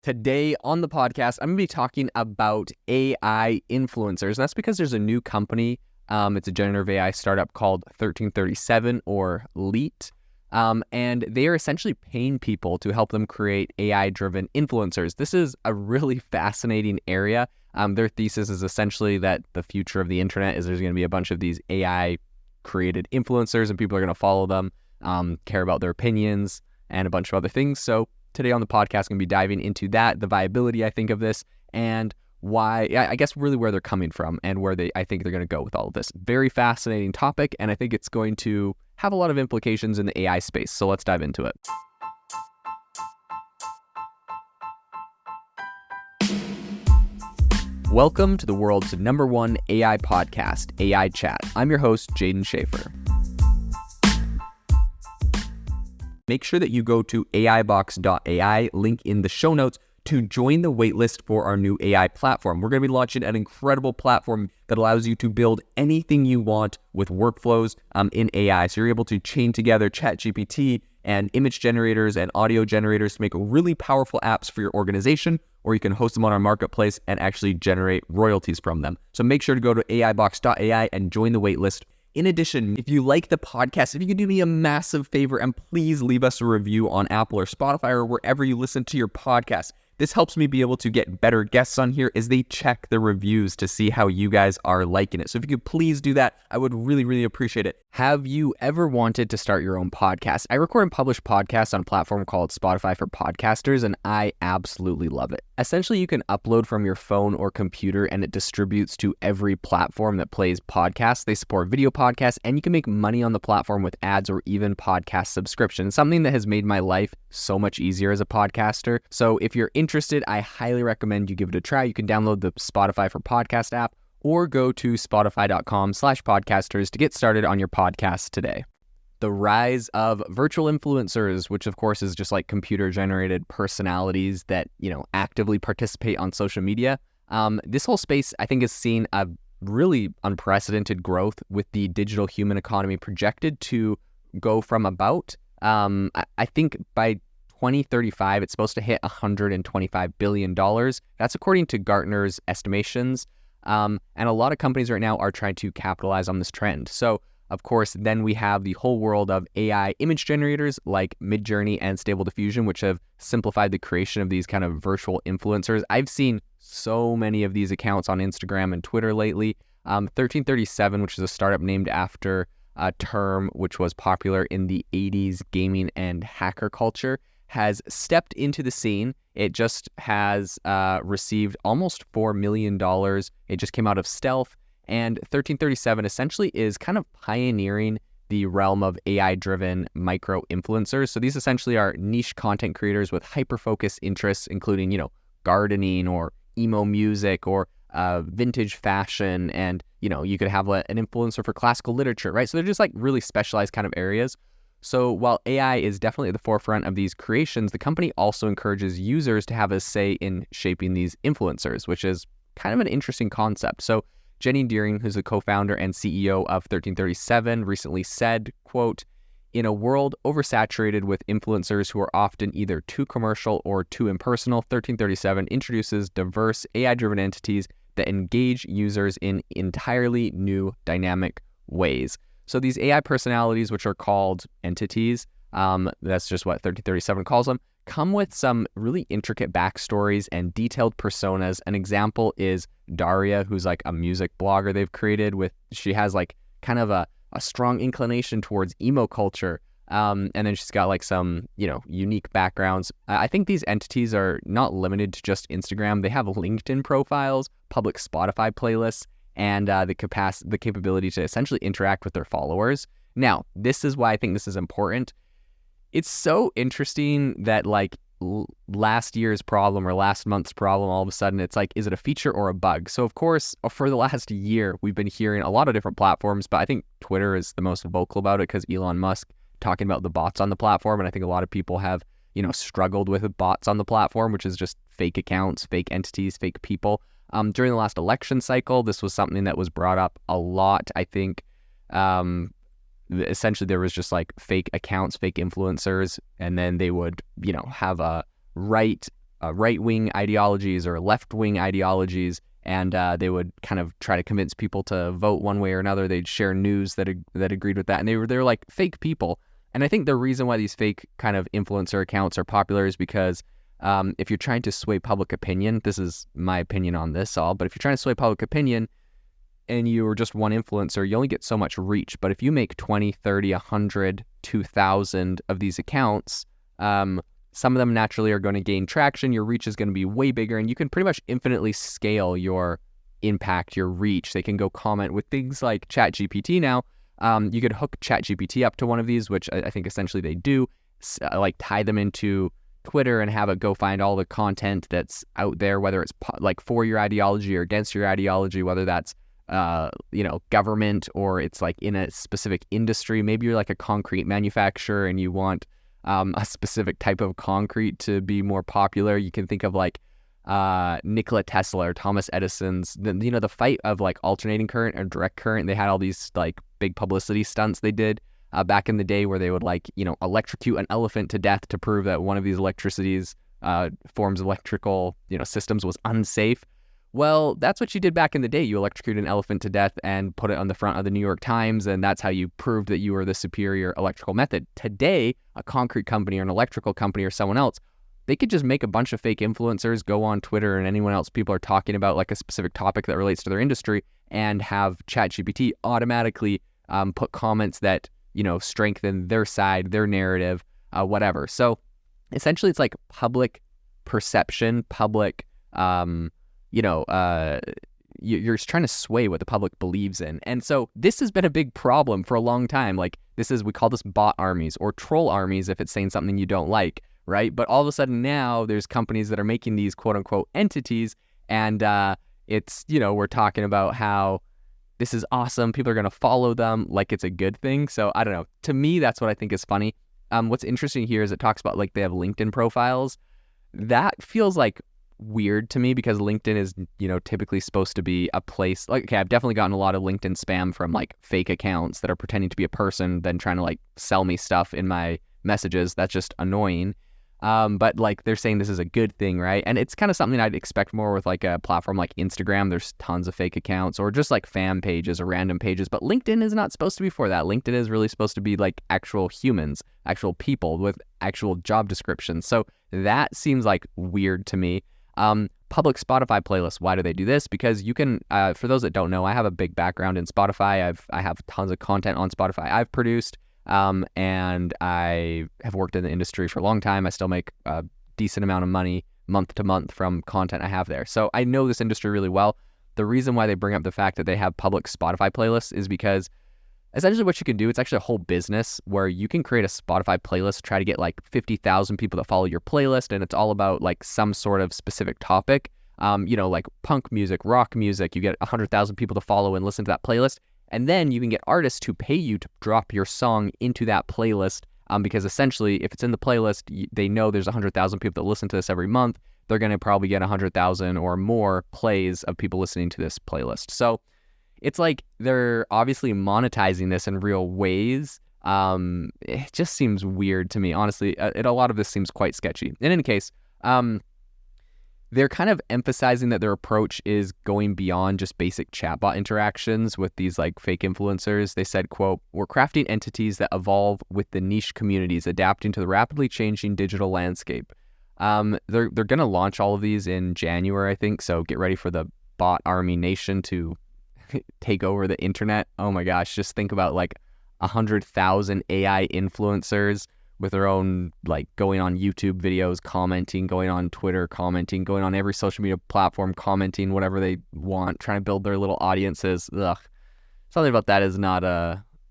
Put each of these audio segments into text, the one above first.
Today on the podcast, I'm going to be talking about AI influencers. And that's because there's a new company. It's a generative AI startup called 1337 or Leet. And they are essentially paying people to help them create AI-driven influencers. This is a really fascinating area. Their thesis is essentially that the future of the internet is there's going to be a bunch of these AI-created influencers and people are going to follow them, care about their opinions, and a bunch of other things. So today on the podcast, I'm going to be diving into that, the viability, I think, of this, and why, I guess, really where they're coming from and where I think they're going to go with all of this. Very fascinating topic, and I think it's going to have a lot of implications in the AI space. So let's dive into it. Welcome to the world's #1 AI podcast, AI Chat. I'm your host, Jaden Schaefer. Make sure that you go to aibox.ai, link in the show notes, to join the waitlist for our new AI platform. We're going to be launching an incredible platform that allows you to build anything you want with workflows in AI. So you're able to chain together ChatGPT and image generators and audio generators to make really powerful apps for your organization, or you can host them on our marketplace and actually generate royalties from them. So make sure to go to aibox.ai and join the waitlist. In addition, if you like the podcast, if you could do me a massive favor and please leave us a review on Apple or Spotify or wherever you listen to your podcast. This helps me be able to get better guests on here as they check the reviews to see how you guys are liking it. So if you could please do that, I would really, really appreciate it. Have you ever wanted to start your own podcast? I record and publish podcasts on a platform called Spotify for Podcasters, and I absolutely love it. Essentially, you can upload from your phone or computer, and it distributes to every platform that plays podcasts. They support video podcasts, and you can make money on the platform with ads or even podcast subscriptions, something that has made my life so much easier as a podcaster. So if you're interested, I highly recommend you give it a try. You can download the Spotify for Podcast app or go to spotify.com/podcasters to get started on your podcast today. The rise of virtual influencers, which of course is just like computer-generated personalities that, actively participate on social media. This whole space, I think, has seen a really unprecedented growth, with the digital human economy projected to go from about, I think by 2035, it's supposed to hit $125 billion. That's according to Gartner's estimations. And a lot of companies right now are trying to capitalize on this trend. So, of course, then we have the whole world of AI image generators like Midjourney and Stable Diffusion, which have simplified the creation of these kind of virtual influencers. I've seen so many of these accounts on Instagram and Twitter lately. 1337, which is a startup named after a term which was popular in the 80s gaming and hacker culture, has stepped into the scene. It just has received almost $4 million. It just came out of stealth. And 1337 essentially is kind of pioneering the realm of AI-driven micro-influencers. So these essentially are niche content creators with hyper-focused interests, including, gardening or emo music or vintage fashion. And, you could have an influencer for classical literature, right? So they're just like really specialized kind of areas. So while AI is definitely at the forefront of these creations, the company also encourages users to have a say in shaping these influencers, which is kind of an interesting concept. So Jenny Deering, who's the co-founder and CEO of 1337, recently said, quote, "In a world oversaturated with influencers who are often either too commercial or too impersonal, 1337 introduces diverse AI-driven entities that engage users in entirely new dynamic ways." So these AI personalities, which are called entities, that's just what 1337 calls them, come with some really intricate backstories and detailed personas. An example is Daria, who's like a music blogger they've created she has like kind of a strong inclination towards emo culture. And then she's got like some, unique backgrounds. I think these entities are not limited to just Instagram. They have LinkedIn profiles, public Spotify playlists, and the capability to essentially interact with their followers. Now, this is why I think this is important. It's so interesting that last year's problem or last month's problem, all of a sudden it's like, is it a feature or a bug? So of course, for the last year, we've been hearing a lot of different platforms, but I think Twitter is the most vocal about it because Elon Musk talking about the bots on the platform. And I think a lot of people have, struggled with bots on the platform, which is just fake accounts, fake entities, fake people. During the last election cycle, this was something that was brought up a lot. I think essentially there was just like fake accounts, fake influencers, and then they would, have a write right-wing ideologies or left-wing ideologies, and they would kind of try to convince people to vote one way or another. They'd share news that agreed with that, and they're like fake people. And I think the reason why these fake kind of influencer accounts are popular is because if you're trying to sway public opinion, this is my opinion on this all, but if you're trying to sway public opinion and you're just one influencer, you only get so much reach. But if you make 20, 30, 100, 2,000 of these accounts, some of them naturally are going to gain traction. Your reach is going to be way bigger, and you can pretty much infinitely scale your impact, your reach. They can go comment with things like ChatGPT now. You could hook ChatGPT up to one of these, which I think essentially they do, like tie them into Twitter and have it go find all the content that's out there, whether it's like for your ideology or against your ideology, whether that's government or it's like in a specific industry. Maybe you're like a concrete manufacturer and you want a specific type of concrete to be more popular. You can think of like Nikola Tesla or Thomas Edison's, the fight of like alternating current or direct current. They had all these like big publicity stunts they did back in the day where they would like, electrocute an elephant to death to prove that one of these forms of electrical, systems was unsafe. Well, that's what you did back in the day. You electrocuted an elephant to death and put it on the front of the New York Times, and that's how you proved that you were the superior electrical method. Today, a concrete company or an electrical company or someone else, they could just make a bunch of fake influencers, go on Twitter and anyone else people are talking about like a specific topic that relates to their industry, and have ChatGPT automatically put comments that, strengthen their side, their narrative, whatever. So essentially it's like public perception, public, you're trying to sway what the public believes in. And so this has been a big problem for a long time. Like we call this bot armies or troll armies if it's saying something you don't like, right? But all of a sudden now there's companies that are making these quote unquote entities, and we're talking about how this is awesome. People are going to follow them like it's a good thing. So I don't know. To me, that's what I think is funny. What's interesting here is it talks about like they have LinkedIn profiles. That feels like weird to me because LinkedIn is, typically supposed to be a place like, okay, I've definitely gotten a lot of LinkedIn spam from like fake accounts that are pretending to be a person, then trying to like sell me stuff in my messages. That's just annoying. But like they're saying this is a good thing, right? And it's kind of something I'd expect more with like a platform like Instagram. There's tons of fake accounts or just like fan pages or random pages, but LinkedIn is not supposed to be for that. LinkedIn is really supposed to be like actual humans, actual people with actual job descriptions. So that seems like weird to me. Public Spotify playlists. Why do they do this? Because you can, for those that don't know, I have a big background in Spotify. I have tons of content on Spotify I've produced. And I have worked in the industry for a long time. I still make a decent amount of money month to month from content I have there. So I know this industry really well. The reason why they bring up the fact that they have public Spotify playlists is because essentially what you can do, it's actually a whole business where you can create a Spotify playlist, try to get like 50,000 people that follow your playlist. And it's all about like some sort of specific topic, like punk music, rock music. You get 100,000 people to follow and listen to that playlist. And then you can get artists to pay you to drop your song into that playlist because essentially if it's in the playlist, they know there's 100,000 people that listen to this every month. They're going to probably get 100,000 or more plays of people listening to this playlist. So it's like they're obviously monetizing this in real ways. It just seems weird to me. Honestly, a lot of this seems quite sketchy. In any case, they're kind of emphasizing that their approach is going beyond just basic chatbot interactions with these like fake influencers. They said, quote, "We're crafting entities that evolve with the niche communities, adapting to the rapidly changing digital landscape." They're going to launch all of these in January, I think. So get ready for the bot army nation to take over the internet. Oh my gosh, just think about like 100,000 AI influencers with their own, like going on YouTube videos, commenting, going on Twitter, commenting, going on every social media platform, commenting whatever they want, trying to build their little audiences. Ugh. Something about that is not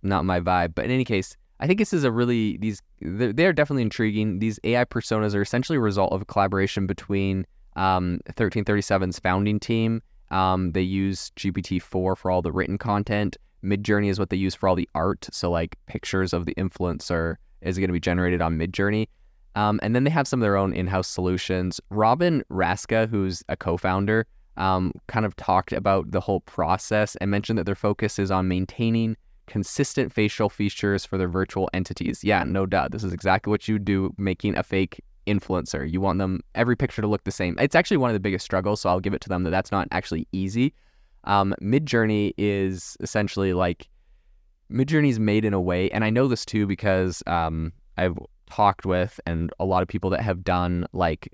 my vibe. But in any case, I think this is they're definitely intriguing. These AI personas are essentially a result of a collaboration between 1337's founding team. They use GPT-4 for all the written content. Midjourney is what they use for all the art. So like pictures of the influencer is going to be generated on Midjourney. And then they have some of their own in-house solutions. Robin Raska, who's a co-founder, kind of talked about the whole process and mentioned that their focus is on maintaining consistent facial features for their virtual entities. Yeah, no doubt. This is exactly what you do making a fake influencer. You want every picture to look the same. It's actually one of the biggest struggles, so I'll give it to them that's not actually easy. Midjourney is essentially like, Midjourney's made in a way, and I know this too because I've talked with and a lot of people that have done like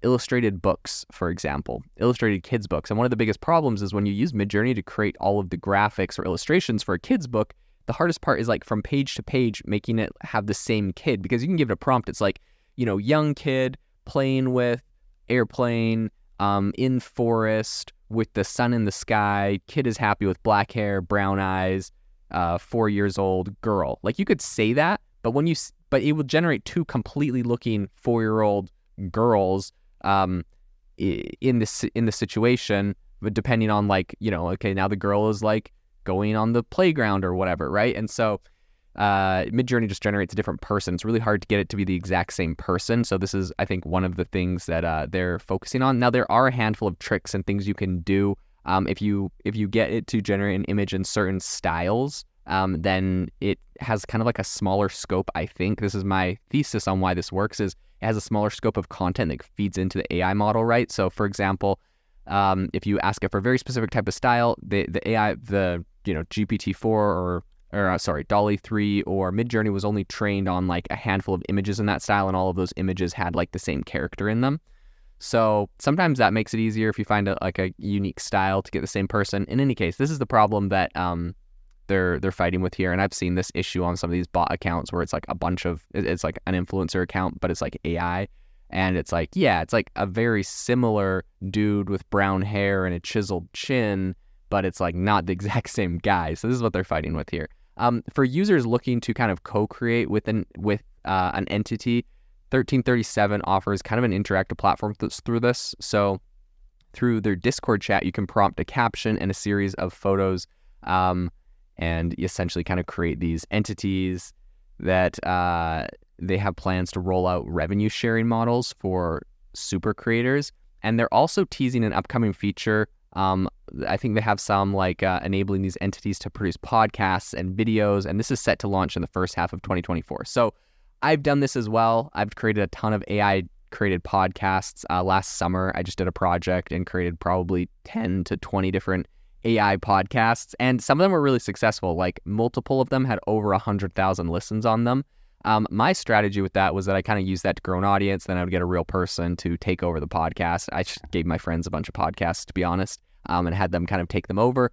illustrated books, for example, illustrated kids books. And one of the biggest problems is when you use Midjourney to create all of the graphics or illustrations for a kid's book, the hardest part is like from page to page, making it have the same kid, because you can give it a prompt. It's like, young kid playing with airplane in forest with the sun in the sky. Kid is happy with black hair, brown eyes, 4 years old girl. Like you could say that, but but it will generate two completely looking 4-year-old girls in the situation, but depending on like, okay, now the girl is like going on the playground or whatever, right? And so Midjourney just generates a different person. It's really hard to get it to be the exact same person. So this is, I think, one of the things that they're focusing on. Now, there are a handful of tricks and things you can do. If you get it to generate an image in certain styles, then it has kind of like a smaller scope, I think. This is my thesis on why this works, is it has a smaller scope of content that feeds into the AI model, right? So, for example, if you ask it for a very specific type of style, the AI, GPT-4 or DALL-E 3 or Midjourney was only trained on like a handful of images in that style, and all of those images had like the same character in them. So sometimes that makes it easier if you find a unique style to get the same person. In any case, this is the problem that they're fighting with here, and I've seen this issue on some of these bot accounts where it's like it's like an influencer account, but it's like AI, and it's like, yeah, it's like a very similar dude with brown hair and a chiseled chin, but it's like not the exact same guy. So this is what they're fighting with here. For users looking to kind of co-create with an entity, 1337 offers kind of an interactive platform through this. So through their Discord chat, you can prompt a caption and a series of photos, and you essentially kind of create these entities that they have plans to roll out revenue sharing models for super creators. And they're also teasing an upcoming feature. I think they have some like enabling these entities to produce podcasts and videos, and this is set to launch in the first half of 2024. So I've done this as well. I've created a ton of AI created podcasts. Last summer, I just did a project and created probably 10 to 20 different AI podcasts, and some of them were really successful. Like multiple of them had over 100,000 listens on them. My strategy with that was that I kind of used that to grow an audience. Then I would get a real person to take over the podcast. I just gave my friends a bunch of podcasts, to be honest, and had them kind of take them over.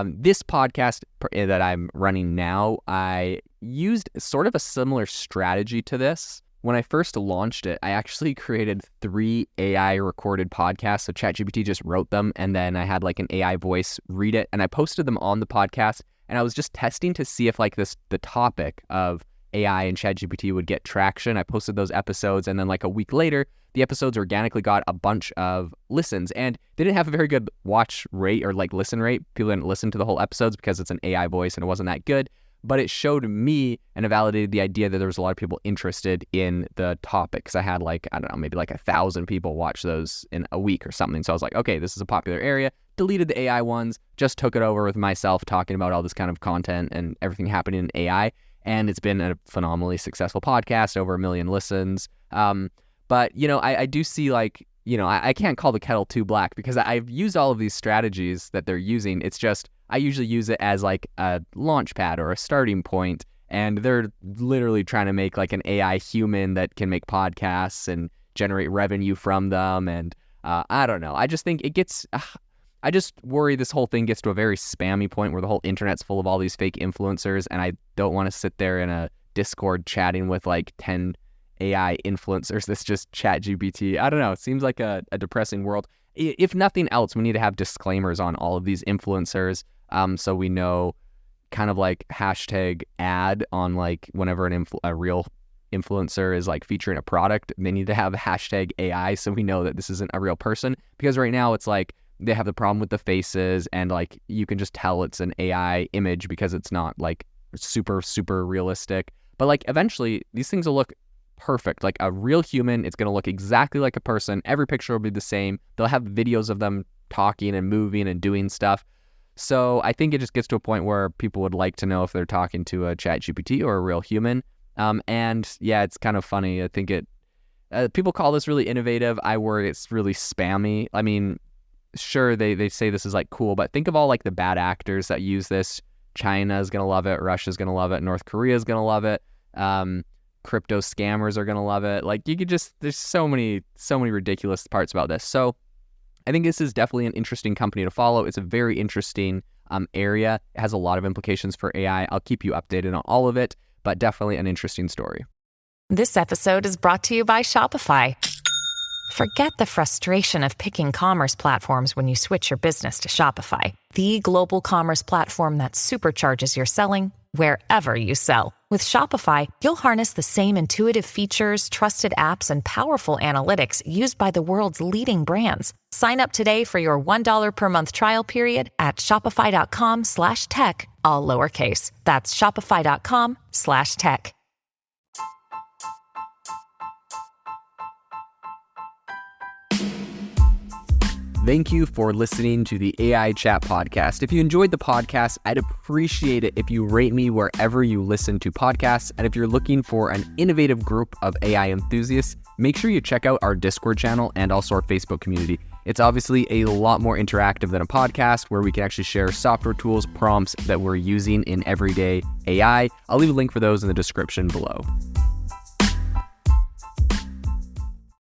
This podcast that I'm running now, I used sort of a similar strategy to this. When I first launched it, I actually created 3 AI recorded podcasts. So ChatGPT just wrote them, and then I had like an AI voice read it, and I posted them on the podcast. And I was just testing to see if like the topic of AI and ChatGPT would get traction. I posted those episodes, and then like a week later, the episodes organically got a bunch of listens, and they didn't have a very good watch rate or like listen rate. People didn't listen to the whole episodes because it's an AI voice and it wasn't that good. But it showed me and it validated the idea that there was a lot of people interested in the topic, because I had like, I don't know, maybe like 1,000 people watch those in a week or something. So I was like, okay, this is a popular area. Deleted the AI ones, just took it over with myself talking about all this kind of content and everything happening in AI. And it's been a phenomenally successful podcast, over 1 million listens. But, I do see like, I can't call the kettle too black, because I've used all of these strategies that they're using. It's just, I usually use it as like a launch pad or a starting point, and they're literally trying to make like an AI human that can make podcasts and generate revenue from them. And I don't know. I just think it gets, I just worry this whole thing gets to a very spammy point where the whole internet's full of all these fake influencers, and I don't want to sit there in a Discord chatting with like 10 AI influencers that's just ChatGPT. I don't know. It seems like a depressing world. If nothing else, we need to have disclaimers on all of these influencers, so we know, kind of like hashtag ad on like whenever a real influencer is like featuring a product, they need to have hashtag AI so we know that this isn't a real person. Because right now it's like they have the problem with the faces, and like you can just tell it's an AI image because it's not like super, super realistic. But like eventually these things will look perfect. Like a real human, it's going to look exactly like a person. Every picture will be the same. They'll have videos of them talking and moving and doing stuff. So I think it just gets to a point where people would like to know if they're talking to a ChatGPT or a real human. And yeah, it's kind of funny. I think People call this really innovative. I worry it's really spammy. I mean, sure, they say this is like cool, but think of all like the bad actors that use this. China is going to love it. Russia's going to love it. North Korea is going to love it. Crypto scammers are going to love it. Like you could just, there's so many ridiculous parts about this. So I think this is definitely an interesting company to follow. It's a very interesting area. It has a lot of implications for AI. I'll keep you updated on all of it, but definitely an interesting story. This episode is brought to you by Shopify. Forget the frustration of picking commerce platforms when you switch your business to Shopify, the global commerce platform that supercharges your selling wherever you sell. With Shopify, you'll harness the same intuitive features, trusted apps, and powerful analytics used by the world's leading brands. Sign up today for your $1 per month trial period at shopify.com/tech, all lowercase. That's shopify.com/tech. Thank you for listening to the AI Chat Podcast. If you enjoyed the podcast, I'd appreciate it if you rate me wherever you listen to podcasts. And if you're looking for an innovative group of AI enthusiasts, make sure you check out our Discord channel and also our Facebook community. It's obviously a lot more interactive than a podcast where we can actually share software tools, prompts that we're using in everyday AI. I'll leave a link for those in the description below.